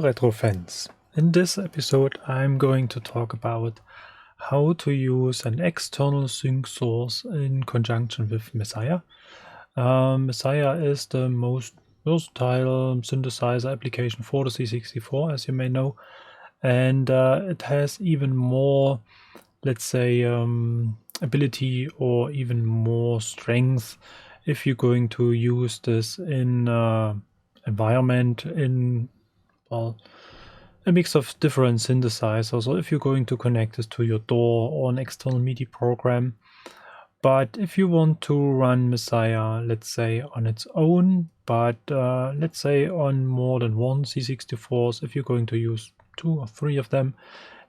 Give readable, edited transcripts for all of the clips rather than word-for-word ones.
retro fans. In this episode I'm going to talk about how to use an external sync source in conjunction with Mssiah. Mssiah is the most versatile synthesizer application for the C64, as you may know, and it has even more, let's say, ability or even more strength if you're going to use this in environment in, well, a mix of different synthesizers, or if you're going to connect this to your DAW or an external MIDI program. But if you want to run Mssiah, let's say on its own, but let's say on more than one C64s, if you're going to use 2 or 3 of them,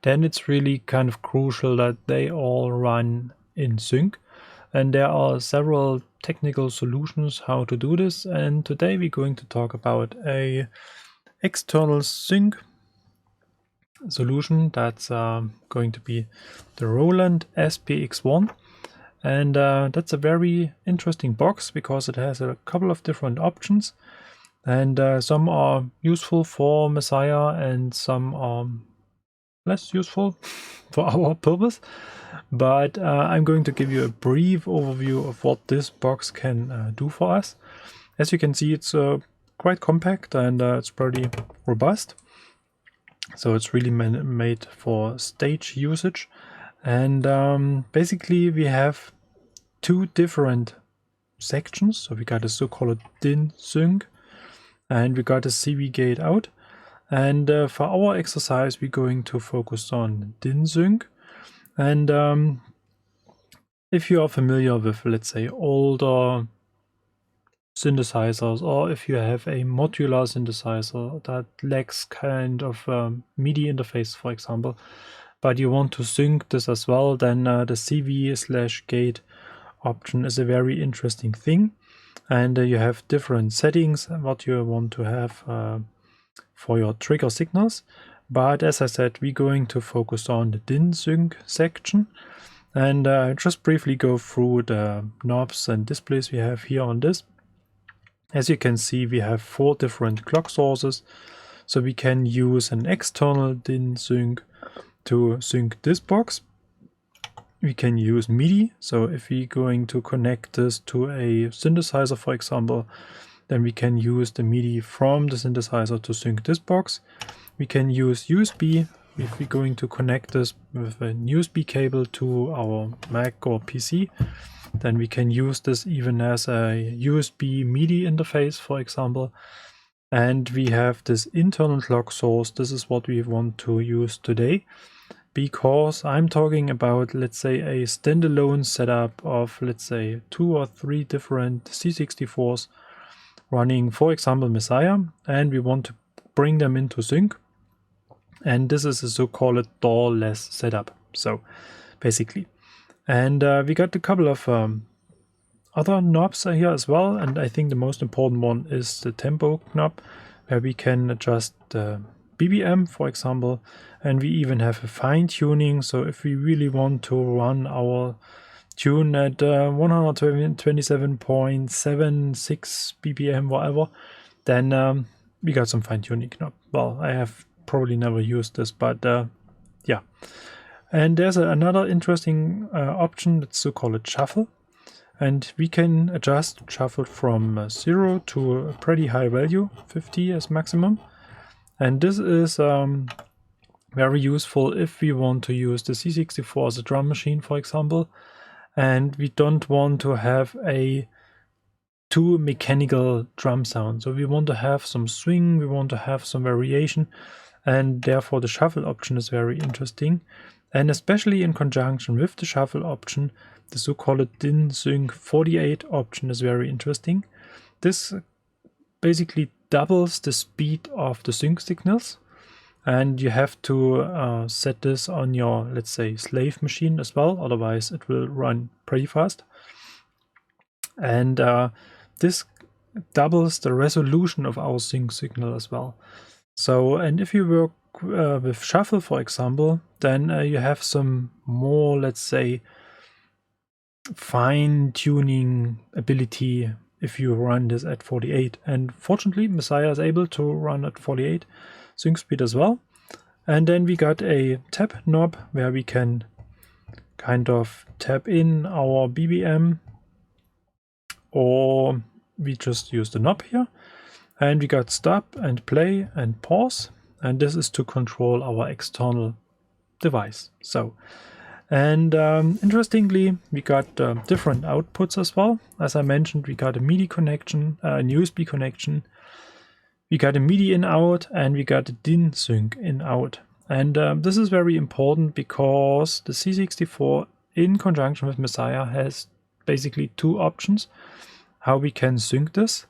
then it's really kind of crucial that they all run in sync. And there are several technical solutions how to do this, and today we're going to talk about a external sync solution that's going to be the Roland SBX-1. And that's a very interesting box because it has a couple of different options, and some are useful for Mssiah and some are less useful for our purpose. But I'm going to give you a brief overview of what this box can do for us. As you can see, it's quite compact and it's pretty robust. So it's really made for stage usage. And basically we have 2 different sections. So we got a so-called DIN sync and we got a CV gate out. And for our exercise we're going to focus on DIN sync. And if you are familiar with, let's say, older synthesizers, or if you have a modular synthesizer that lacks kind of MIDI interface, for example, but you want to sync this as well, then the CV/gate option is a very interesting thing. And you have different settings what you want to have for your trigger signals. But as I said, we're going to focus on the DIN sync section. And just briefly go through the knobs and displays we have here on this. As you can see, we have 4 different clock sources. So we can use an external DIN sync to sync this box. We can use MIDI. So if we're going to connect this to a synthesizer, for example, then we can use the MIDI from the synthesizer to sync this box. We can use USB if we're going to connect this with a USB cable to our Mac or PC. Then we can use this even as a USB MIDI interface, for example. And we have this internal clock source. This is what we want to use today, because I'm talking about, let's say, a standalone setup of, let's say, 2 or 3 different C64s running, for example, Mssiah, and we want to bring them into sync. And this is a so-called DAW-less setup. So basically, and we got a couple of other knobs here as well, and I think the most important one is the tempo knob, where we can adjust the BPM, for example, and we even have a fine tuning. So if we really want to run our tune at 127.76 BPM, whatever, then we got some fine tuning knob. Well, I have probably never used this, but yeah. And there's another interesting option that's so-called shuffle, and we can adjust shuffle from 0 to a pretty high value, 50 as maximum. And this is very useful if we want to use the C64 as a drum machine, for example, and we don't want to have a too mechanical drum sound. So we want to have some swing, we want to have some variation, and therefore the shuffle option is very interesting. And especially in conjunction with the shuffle option, the so-called DIN sync 48 option is very interesting. This basically doubles the speed of the sync signals, and you have to set this on your, let's say, slave machine as well, otherwise it will run pretty fast. And this doubles the resolution of our sync signal as well. So, and if you work with shuffle, for example, then you have some more, let's say, fine tuning ability if you run this at 48. And fortunately, Mssiah is able to run at 48. sync speed as well. And then we got a tab knob where we can kind of tap in our BPM, or we just use the knob here. And we got stop and play and pause, and this is to control our external device. So, and interestingly, we got different outputs as well. As I mentioned, we got a MIDI connection, a USB connection, we got a MIDI in out, and we got a DIN sync in out. And this is very important because the C64 in conjunction with Mssiah has basically two options how we can sync this.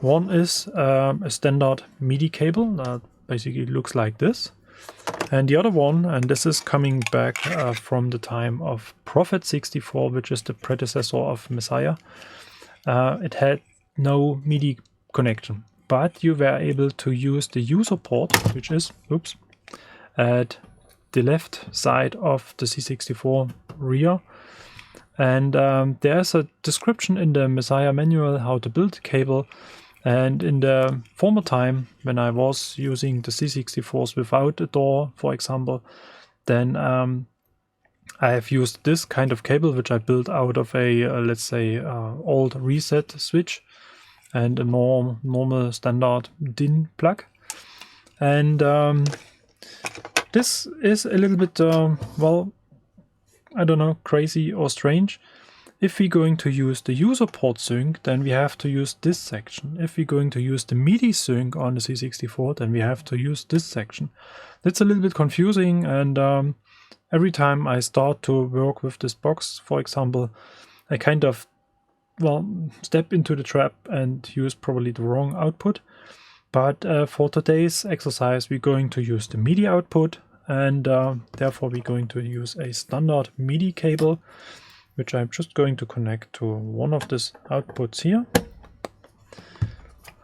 One is a standard MIDI cable that basically looks like this. And the other one, and this is coming back from the time of Prophet 64, which is the predecessor of Mssiah. It had no MIDI connection, but you were able to use the user port, which is, oops, at the left side of the C64 rear. And there's a description in the Mssiah manual how to build a cable. And in the former time, when I was using the C64s without a door, for example, then I have used this kind of cable, which I built out of a, let's say, old reset switch and a normal standard DIN plug. And this is a little bit, well, I don't know, crazy or strange. If we're going to use the user port sync, then we have to use this section. If we're going to use the MIDI sync on the C64, then we have to use this section. That's a little bit confusing, and every time I start to work with this box, for example, I kind of, well, step into the trap and use probably the wrong output. But for today's exercise, we're going to use the MIDI output, and therefore we're going to use a standard MIDI cable, which I'm just going to connect to one of these outputs here.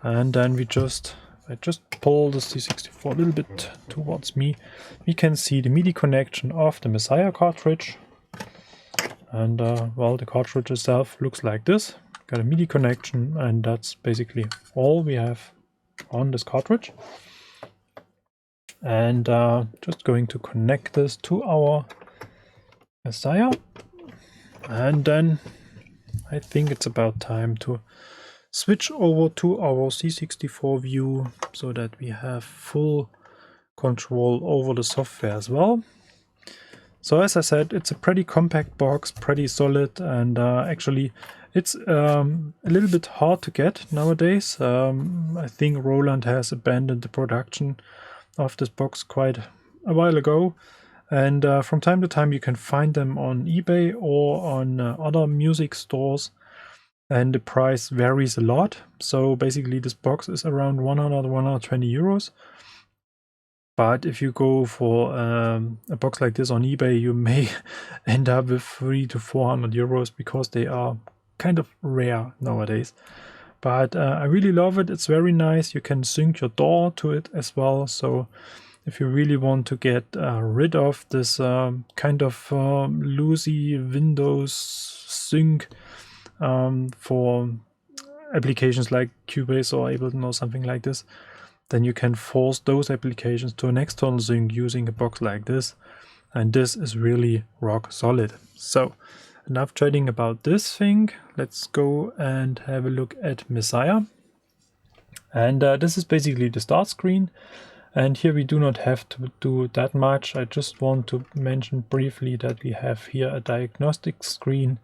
And then I just pull the C64 a little bit towards me. We can see the MIDI connection of the Mssiah cartridge. And well, the cartridge itself looks like this. Got a MIDI connection, and that's basically all we have on this cartridge. And just going to connect this to our Mssiah. And then I think it's about time to switch over to our C64 view so that we have full control over the software as well. So as I said, it's a pretty compact box, pretty solid, and actually it's a little bit hard to get nowadays. I think Roland has abandoned the production of this box quite a while ago. And from time to time you can find them on eBay or on other music stores, and the price varies a lot. So basically this box is around 100-120 euros. But if you go for a box like this on eBay, you may end up with 300 to 400 euros because they are kind of rare nowadays. But I really love it. It's very nice. You can sync your DAW to it as well. So if you really want to get rid of this kind of loosey Windows sync for applications like Cubase or Ableton or something like this, then you can force those applications to an external sync using a box like this. And this is really rock solid. So enough chatting about this thing. Let's go and have a look at Mssiah. And this is basically the start screen. And here we do not have to do that much. I just want to mention briefly that we have here a diagnostic screen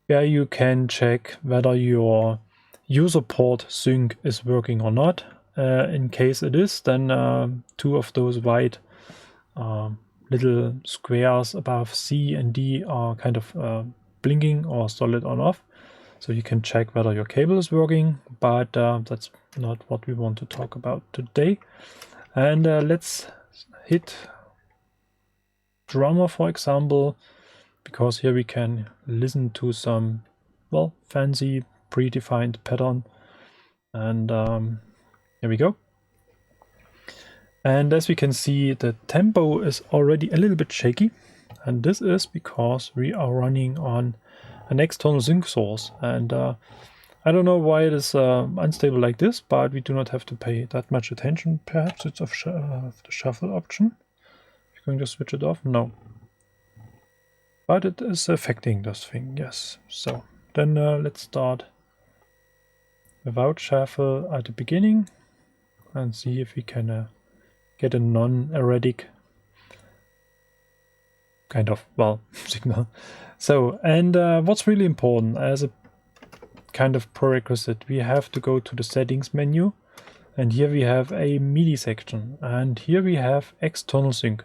where you can check whether your user port sync is working or not. In case it is, then two of those white little squares above C and D are kind of blinking or solid on off. So you can check whether your cable is working, but that's not what we want to talk about today. And let's hit drummer, for example, because here we can listen to some, well, fancy predefined pattern. And here we go. And as we can see, the tempo is already a little bit shaky. And this is because we are running on an external sync source. And I don't know why it is unstable like this, but we do not have to pay that much attention. Perhaps it's of the shuffle option. You're going to switch it off? No. But it is affecting this thing, yes. So then let's start without shuffle at the beginning and see if we can get a non-erratic kind of, well, signal. So, and what's really important as a kind of prerequisite, we have to go to the settings menu, and here we have a MIDI section, and here we have external sync,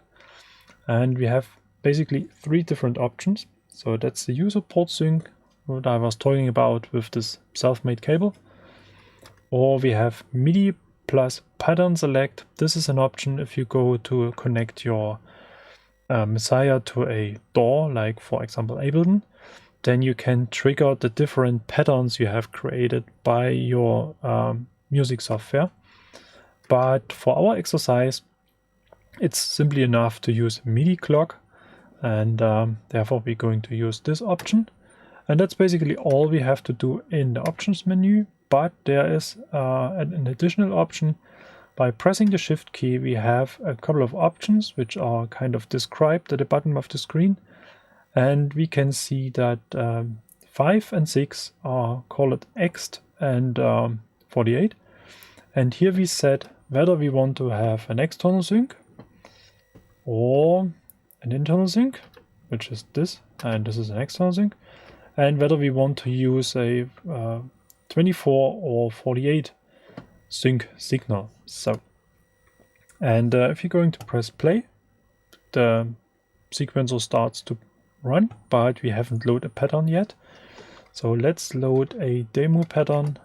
and we have basically 3 different options. So that's the user port sync, what I was talking about with this self-made cable, or we have MIDI plus pattern select. This is an option if you go to connect your Mssiah to a DAW, like for example Ableton, then you can trigger the different patterns you have created by your music software. But for our exercise, it's simply enough to use MIDI clock, and therefore we're going to use this option. And that's basically all we have to do in the options menu, but there is an additional option. By pressing the Shift key, we have a couple of options which are kind of described at the bottom of the screen. And we can see that 5 and 6 are called Ext and 48. And here we set whether we want to have an external sync or an internal sync, which is this, and this is an external sync, and whether we want to use a 24 or 48 sync signal. So, and if you're going to press play, the sequencer starts to run, but we haven't loaded a pattern yet. So let's load a demo pattern,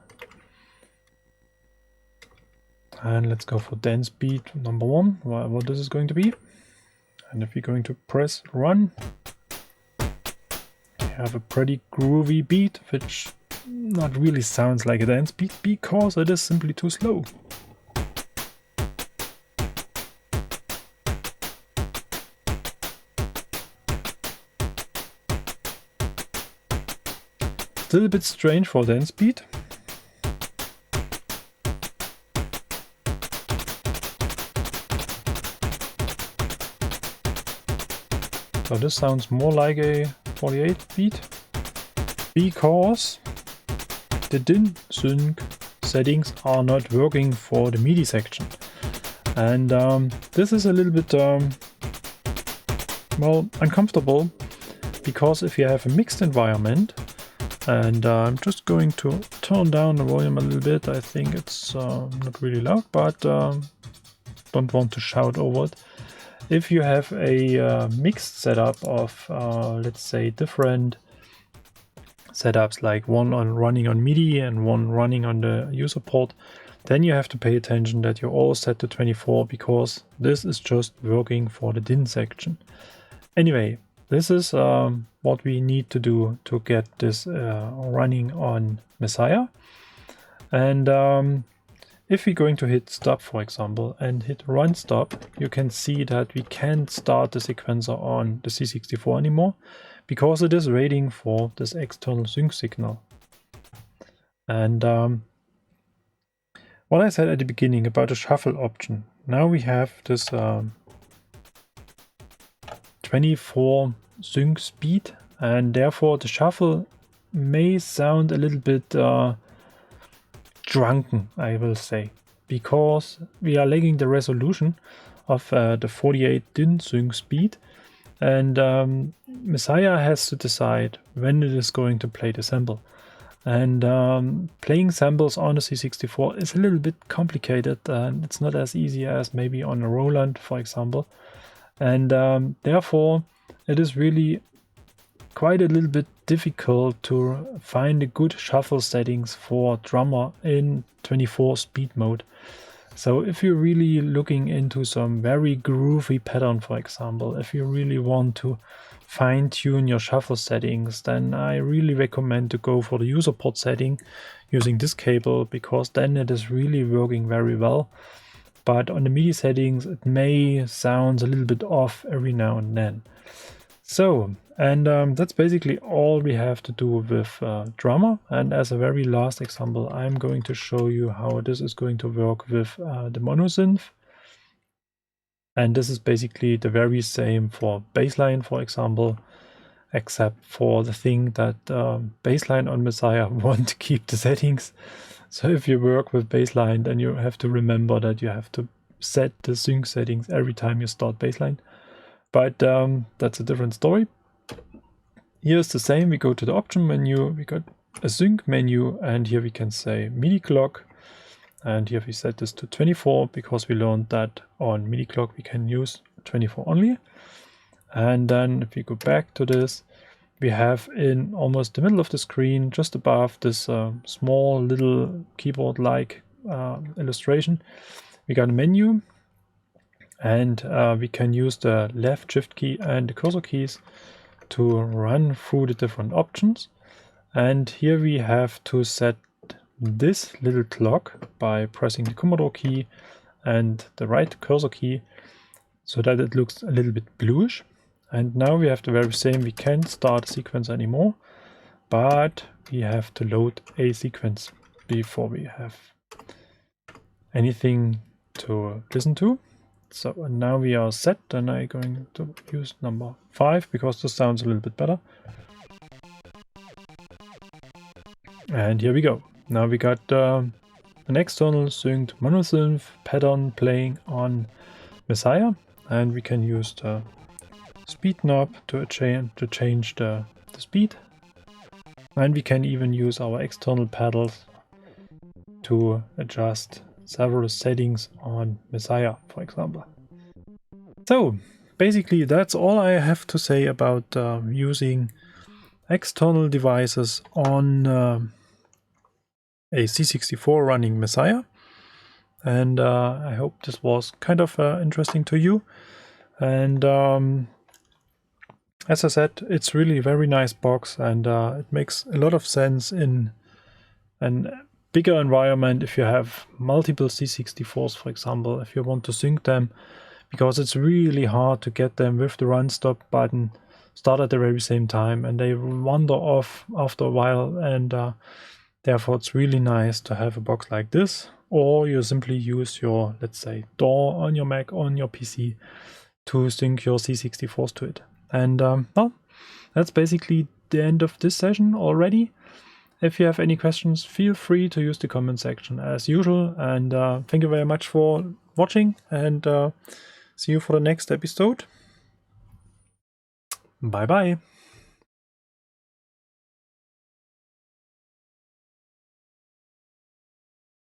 and let's go for dance beat number 1, what this is going to be. And if you're going to press run, you have a pretty groovy beat, which not really sounds like a dance beat because it is simply too slow. Still a bit strange for dance beat. So this sounds more like a 48 beat because the DIN sync settings are not working for the MIDI section. And this is a little bit well, uncomfortable, because if you have a mixed environment, and I'm just going to turn down the volume a little bit. I think it's not really loud, but don't want to shout over it. If you have a mixed setup of, let's say, different setups, like one running on MIDI and one running on the user port, then you have to pay attention that you all set to 24, because this is just working for the DIN section. Anyway, this is what we need to do to get this running on Mssiah. And if we're going to hit stop, for example, and hit run stop, you can see that we can't start the sequencer on the C64 anymore, because it is waiting for this external sync signal. And what I said at the beginning about the shuffle option, now we have this 24 sync speed, and therefore the shuffle may sound a little bit drunken, I will say, because we are lagging the resolution of the 48 DIN sync speed, and Mssiah has to decide when it is going to play the sample. And playing samples on a C64 is a little bit complicated, and it's not as easy as maybe on a Roland, for example. And therefore it is really quite a little bit difficult to find a good shuffle settings for drummer in 24 speed mode. So if you're really looking into some very groovy pattern, for example, if you really want to fine-tune your shuffle settings, then I really recommend to go for the user port setting using this cable, because then it is really working very well. But on the MIDI settings, it may sound a little bit off every now and then. So, and that's basically all we have to do with drummer. And as a very last example, I'm going to show you how this is going to work with the monosynth. And this is basically the very same for bassline, for example, except for the thing that bassline on Mssiah won't keep the settings. So if you work with bassline, then you have to remember that you have to set the sync settings every time you start bassline. But that's a different story. Here's the same. We go to the option menu, we got a sync menu, and here we can say MIDI clock. And here we set this to 24 because we learned that on MIDI clock we can use 24 only. And then if we go back to this, we have in almost the middle of the screen, just above this small little keyboard-like illustration, we got a menu, and we can use the left shift key and the cursor keys to run through the different options. And here we have to set this little clock by pressing the Commodore key and the right cursor key so that it looks a little bit bluish. And now we have the very same. We can't start a sequence anymore, but we have to load a sequence before we have anything to listen to. So now we are set, and I'm going to use number 5 because this sounds a little bit better. And here we go. Now we got an external synced monosynth pattern playing on Mssiah, and we can use the speed knob to change the speed, and we can even use our external pedals to adjust several settings on Mssiah, for example. So basically that's all I have to say about using external devices on a C64 running Mssiah, and I hope this was kind of interesting to you. And as I said, it's really a very nice box, and it makes a lot of sense in a bigger environment if you have multiple C64s, for example, if you want to sync them, because it's really hard to get them with the run stop button start at the very same time, and they wander off after a while, and therefore it's really nice to have a box like this, or you simply use your, let's say, DAW on your Mac, on your PC to sync your C64s to it. And well, that's basically the end of this session already. If you have any questions, feel free to use the comment section as usual. And thank you very much for watching, and see you for the next episode. Bye bye.